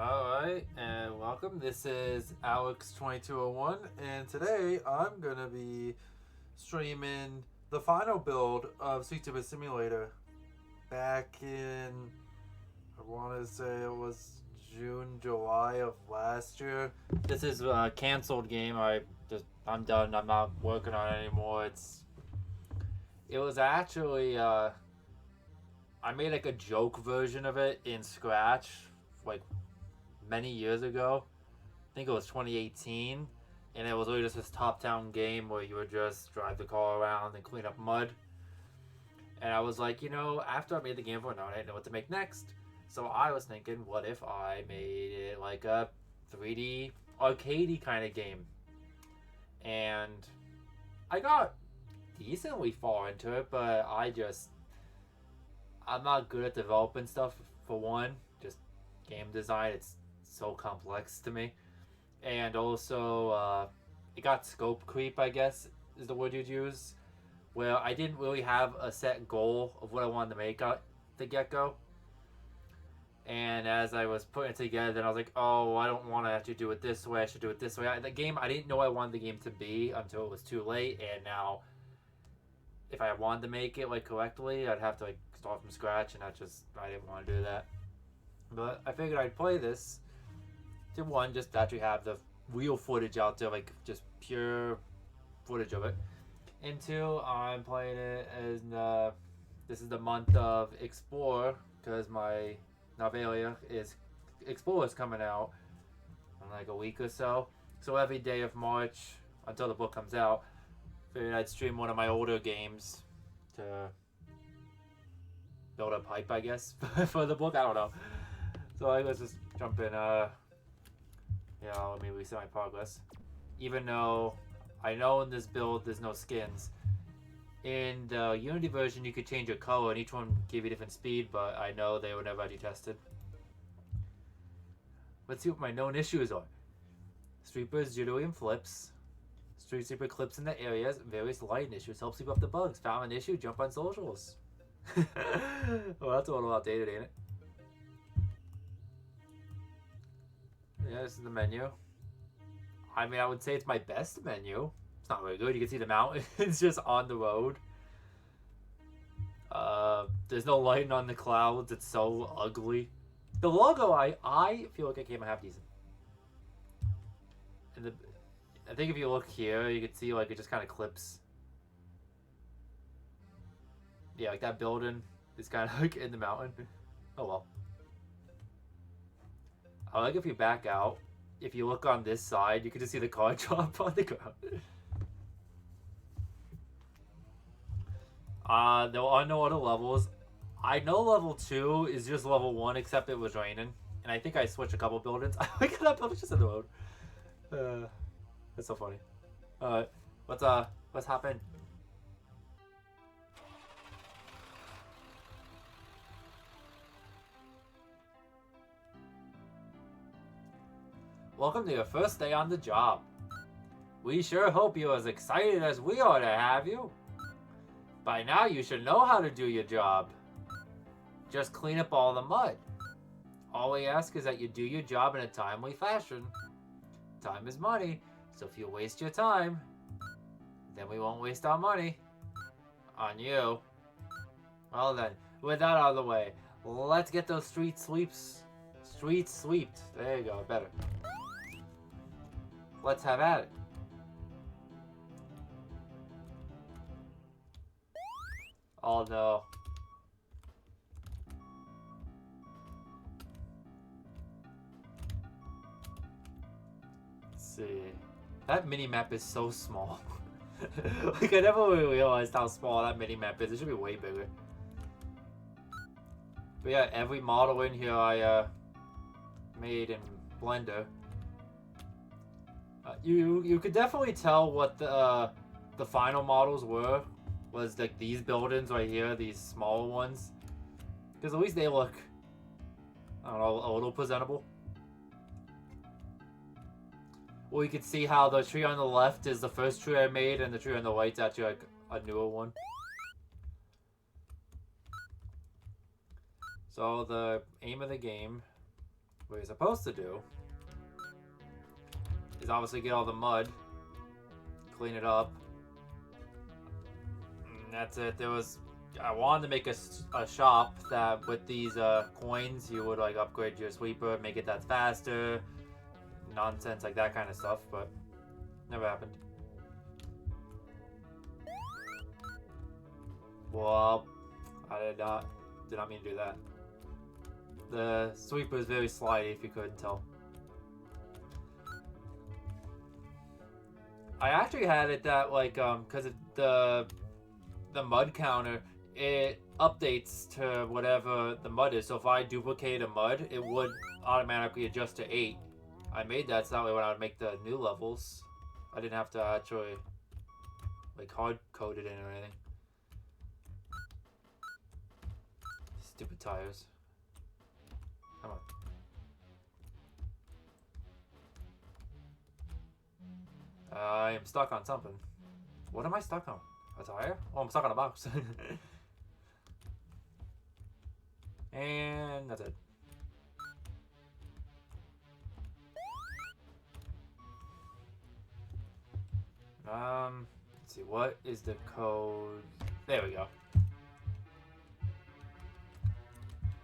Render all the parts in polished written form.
Alright, and welcome. This is Alex2201, and today I'm gonna be streaming the final build of Streetsweeper Simulator back in, I want to say it was June, July of last year. This is a canceled game. I'm done. I'm not working on it anymore. It was actually, I made like a joke version of it in Scratch, like many years ago. I think it was 2018, and it was really just this top-down game where you would just drive the car around and clean up mud. And I was like, after I made the game for now, I didn't know what to make next. So I was thinking, what if I made it like a 3D arcadey kind of game? And I got decently far into it, but I'm not good at developing stuff, for one. Just game design, it's so complex to me. And also, it got scope creep, I guess, is the word you'd use, where I didn't really have a set goal of what I wanted to make at the get-go. And as I was putting it together, then I was like, oh, I don't want to actually do it this way, I should do it this way. The game, I didn't know I wanted the game to be until it was too late, and now, if I wanted to make it, like, correctly, I'd have to, like, start from scratch, and I didn't want to do that. But I figured I'd play this to, one, just actually have the real footage out there, like just pure footage of it. And two, I'm playing it as this is the month of Explorer, because my Novelia Explorer's coming out in like a week or so. So every day of March until the book comes out, figured I'd stream one of my older games to build up hype, I guess, for the book. I don't know. So let's just jump in. Let me reset my progress. Even though I know in this build there's no skins. In the Unity version you could change your color and each one give you different speed, but I know they were never actually tested. Let's see what my known issues are. Streetweeper jittery and flips. Streetsweeper clips in the areas. Various lighting issues. Help sweep up the bugs. Found an issue, jump on socials. Well, that's a little outdated, ain't it? Yeah, this is the menu. I mean, I would say it's my best menu. It's not very good. You can see the mountain. It's just on the road. There's no lighting on the clouds. It's so ugly. The logo, I feel like I came half decent. And I think if you look here, you can see like it just kind of clips. Yeah, like that building is kind of like in the mountain. Oh well. I like if you back out. If you look on this side, you can just see the car drop on the ground. There are no other levels. I know level 2 is just level 1, except it was raining. And I think I switched a couple buildings. Look at that building just in the road. That's so funny. Alright, let's hop in. Welcome to your first day on the job. We sure hope you're as excited as we are to have you. By now you should know how to do your job. Just clean up all the mud. All we ask is that you do your job in a timely fashion. Time is money, so if you waste your time, then we won't waste our money on you. Well then, with that out of the way, let's get those streets sweeped. There you go, better. Let's have at it. Oh no. Let's see. That mini-map is so small. Like, I never really realized how small that mini-map is. It should be way bigger. But yeah, every model in here I made in Blender. You could definitely tell what the final models was like these buildings right here, these smaller ones, because at least they look, I don't know, a little presentable. Well, you can see how the tree on the left is the first tree I made, and the tree on the right's actually like a newer one. So the aim of the game what you're supposed to do is obviously get all the mud, clean it up, and that's it. I wanted to make a shop that with these coins you would like upgrade your sweeper, make it that faster, nonsense like that kind of stuff, but never happened. Well, I did not mean to do that. The sweeper is very slidey, if you couldn't tell. I actually had it that like because the mud counter, it updates to whatever the mud is. So if I duplicate a mud, it would automatically adjust to 8. I made that so that way when I would make the new levels, I didn't have to actually like hard code it in or anything. Stupid tires. Come on. I am stuck on something. What am I stuck on? A tire? Oh, I'm stuck on a box. And that's it. Let's see, what is the code? There we go.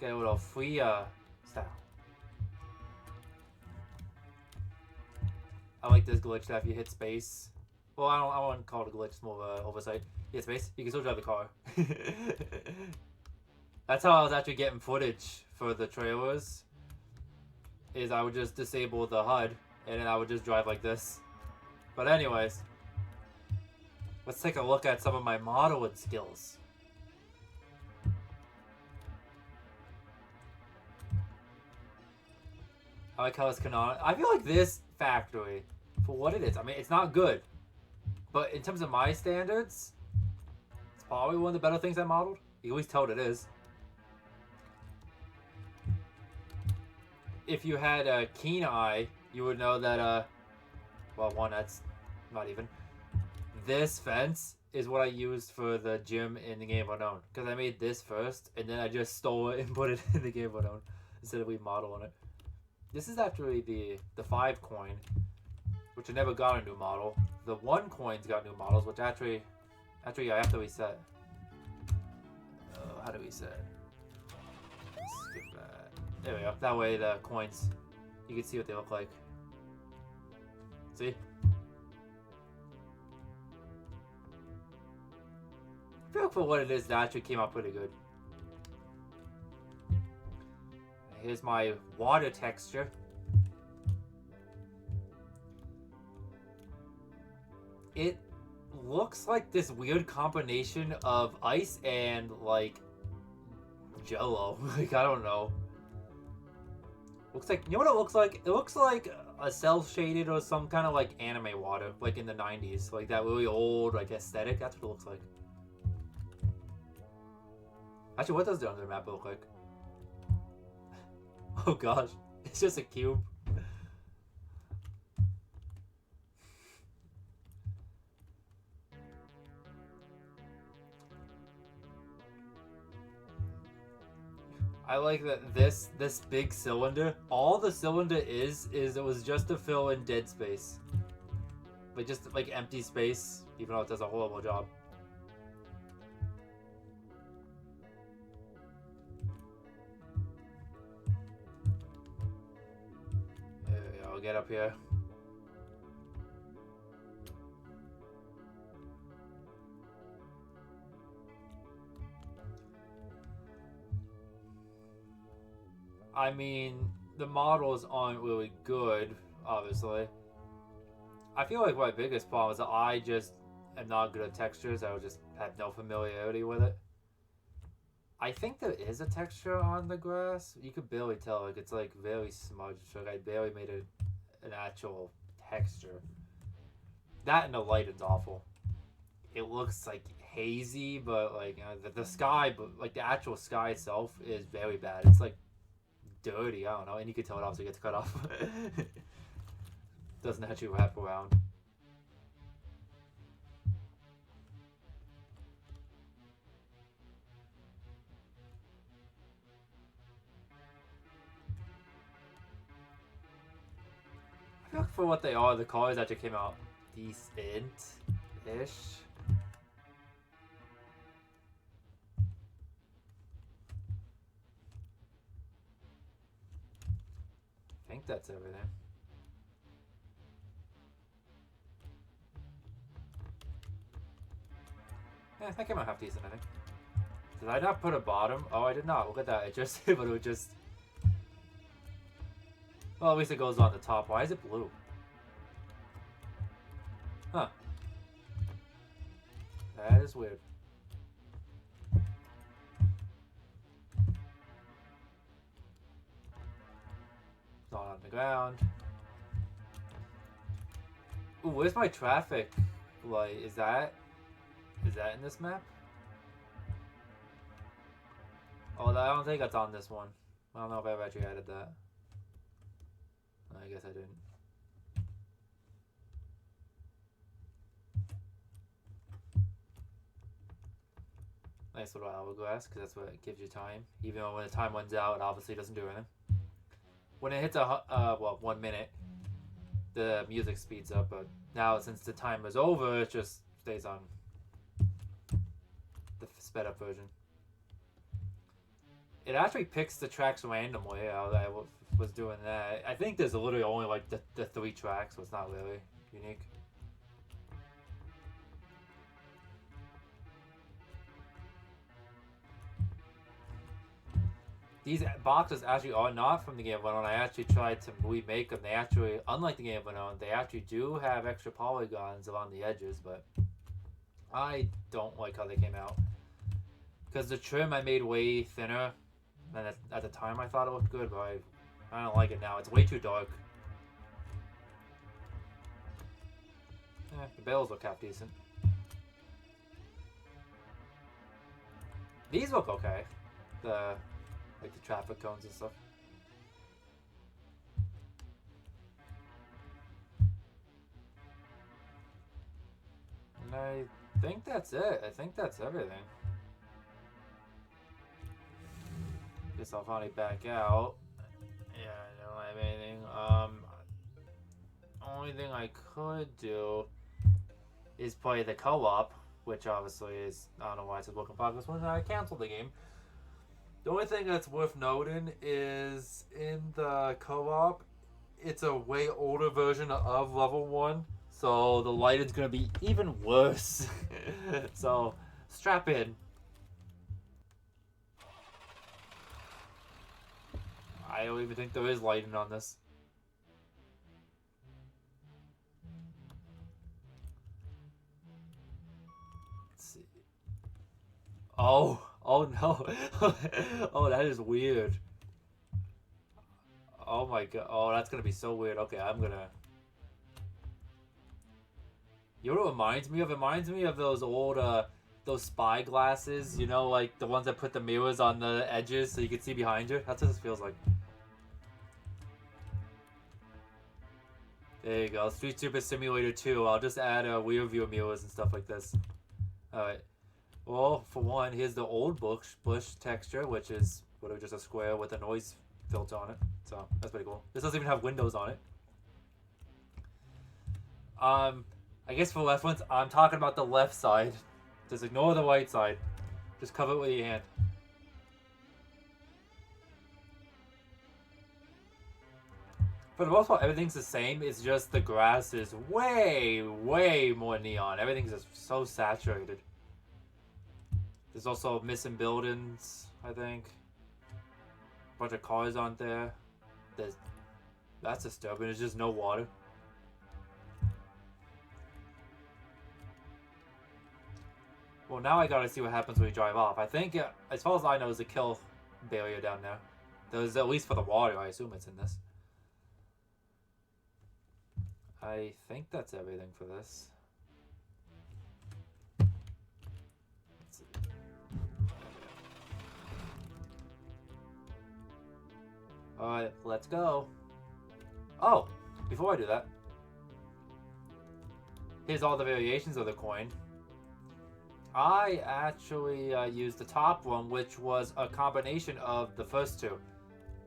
Get a little free style. I like this glitch that if you hit space. Well, I wouldn't call it a glitch, it's more of an oversight. You hit space, you can still drive the car. That's how I was actually getting footage for the trailers. Is I would just disable the HUD and then I would just drive like this. But anyways, let's take a look at some of my modeling skills. I like how it's canonical. I feel like this factory, for what it is, I mean, it's not good. But in terms of my standards, it's probably one of the better things I modeled. You can always tell what it is. If you had a keen eye, you would know that, well, one, that's not even. This fence is what I used for the gym in the Game Unknown. Because I made this first, and then I just stole it and put it in the Game Unknown instead of we model on it. This is actually the 5 coin, which I never got a new model. The 1 coin's got new models, which actually I have to reset. How do we set? Skip that. There we go. That way the coins, you can see what they look like. See? I feel like for what it is, that actually came out pretty good. Here's my water texture. It looks like this weird combination of ice and like Jello. Like, I don't know. Looks like, you know what it looks like? It looks like a cel-shaded or some kind of like anime water, like in the 90s. Like that really old like aesthetic. That's what it looks like. Actually, what does the under map look like? Oh gosh, it's just a cube. I like that this big cylinder, all the cylinder is it was just to fill in dead space. Like just like empty space, even though it does a horrible job. There we go, I'll get up here. I mean, the models aren't really good, obviously. I feel like my biggest problem is that I just am not good at textures. I just have no familiarity with it. I think there is a texture on the grass. You could barely tell. Like, it's like very smudged. Like, I barely made an actual texture. That and the light is awful. It looks like hazy, but like the sky, but like the actual sky itself is very bad. It's like dirty, I don't know, and you can tell it obviously gets cut off. Doesn't actually wrap around. think for what they are, the cars actually came out decent-ish. I think that's everything. Yeah, I think I might have decent, I think. Did I not put a bottom? Oh, I did not. Look at that. It just, but it would just... Well, at least it goes on the top. Why is it blue? Huh. That is weird. It's not on the ground. Ooh, where's my traffic light? Is that in this map? Oh, I don't think that's on this one. I don't know if I've actually added that. I guess I didn't. Nice little hourglass, because that's what gives you time. Even though when the time runs out, it obviously doesn't do anything. When it hits well, 1 minute, the music speeds up. But now, since the time is over, it just stays on the sped up version. It actually picks the tracks randomly. I was doing that. I think there's literally only like the 3 tracks, so it's not really unique. These boxes actually are not from the Game Boy. I actually tried to remake them. They actually, unlike the Game Boy, they actually do have extra polygons along the edges, but I don't like how they came out. Because the trim I made way thinner, and at the time I thought it looked good, but I don't like it now. It's way too dark. The bells look half decent. These look okay. Like the traffic cones and stuff. And I think that's it. I think that's everything. Guess I'll finally back out. Yeah, I don't have anything. Only thing I could do is play the co-op, which obviously is, I don't know why it says work in progress when I canceled the game. The only thing that's worth noting is in the co-op, it's a way older version of level 1, so the lighting's gonna be even worse. So strap in. I don't even think there is lighting on this. Let's see. Oh no. Oh, that is weird. Oh my god. Oh, that's gonna be so weird. Okay, I'm gonna... You know what it reminds me of? It reminds me of those old, those spy glasses, you know, like the ones that put the mirrors on the edges so you can see behind you. That's what this feels like. There you go. Streetsweeper Simulator 2. I'll just add rear view mirrors and stuff like this. Alright. Well, for one, here's the old bush texture, which is literally just a square with a noise filter on it. So, that's pretty cool. This doesn't even have windows on it. I guess for reference, I'm talking about the left side. Just ignore the right side. Just cover it with your hand. For the most part, everything's the same. It's just the grass is way, way more neon. Everything's just so saturated. There's also missing buildings, I think. A bunch of cars on there. That's disturbing. There's just no water. Well, now I gotta see what happens when we drive off. I think, as far as I know, there's a kill barrier down there. There's at least for the water. I assume it's in this. I think that's everything for this. Let's see. Alright, let's go. Oh, before I do that, here's all the variations of the coin. I actually used the top one, which was a combination of the first two.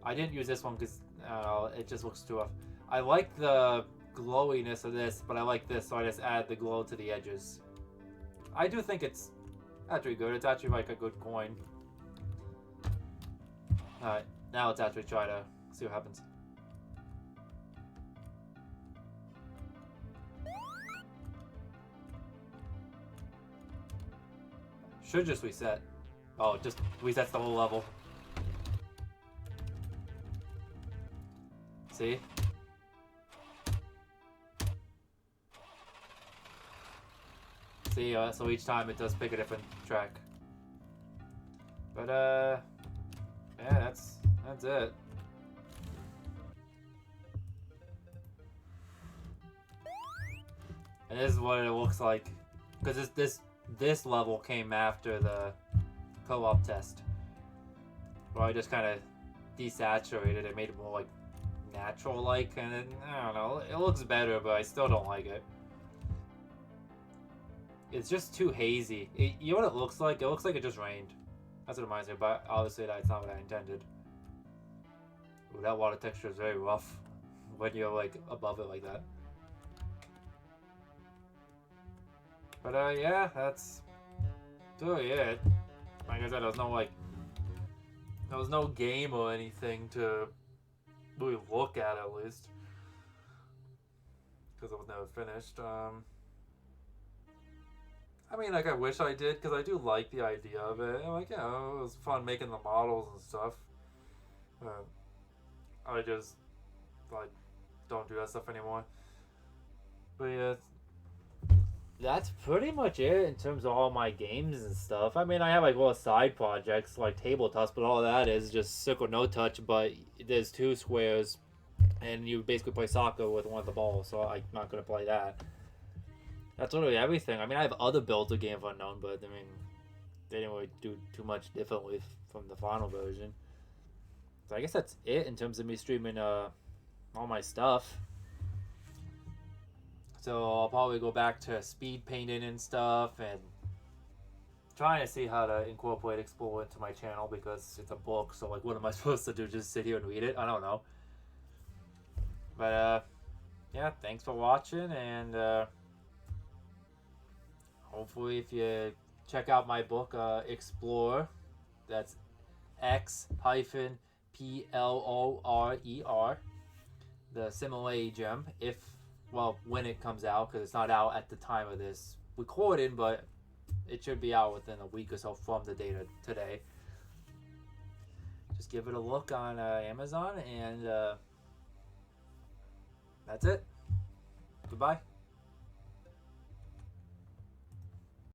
I didn't use this one because it just looks too rough. I like the glowiness of this, but I like this, so I just add the glow to the edges. I do think it's actually good. It's actually like a good coin. Alright, now let's actually try to see what happens. Should just reset. Oh, it just resets the whole level. See? See, so each time it does pick a different track. But, yeah, that's it. And this is what it looks like. Because this level came after the co-op test. Where I just kind of desaturated it, made it more like natural-like, and it, I don't know, it looks better, but I still don't like it. It's just too hazy. You know what it looks like? It looks like it just rained. That's what it reminds me, but obviously that's not what I intended. Ooh, that water texture is very rough when you're like above it like that. But yeah, that's really it. Like I said, there was no game or anything to really look at least, because it was never finished. I mean, like, I wish I did, because I do like the idea of it. And, like, you know, it was fun making the models and stuff. I just, like, don't do that stuff anymore. But yeah, that's pretty much it in terms of all my games and stuff. I mean, I have, like, little side projects, like tabletops, but all that is just circle no touch, but there's 2 squares, and you basically play soccer with one of the balls, so I'm not going to play that. That's literally everything. I mean, I have other builds of Game of Unknown, but I mean, they didn't really do too much differently from the final version. So I guess that's it in terms of me streaming all my stuff. So I'll probably go back to speed painting and stuff, and trying to see how to incorporate Explore into my channel, because it's a book. So like, what am I supposed to do? Just sit here and read it? I don't know. But yeah, thanks for watching, and hopefully, if you check out my book, Explore, that's X-P-L-O-R-E-R, the Simile Gem, when it comes out, because it's not out at the time of this recording, but it should be out within a week or so from the date of today. Just give it a look on Amazon, and that's it. Goodbye.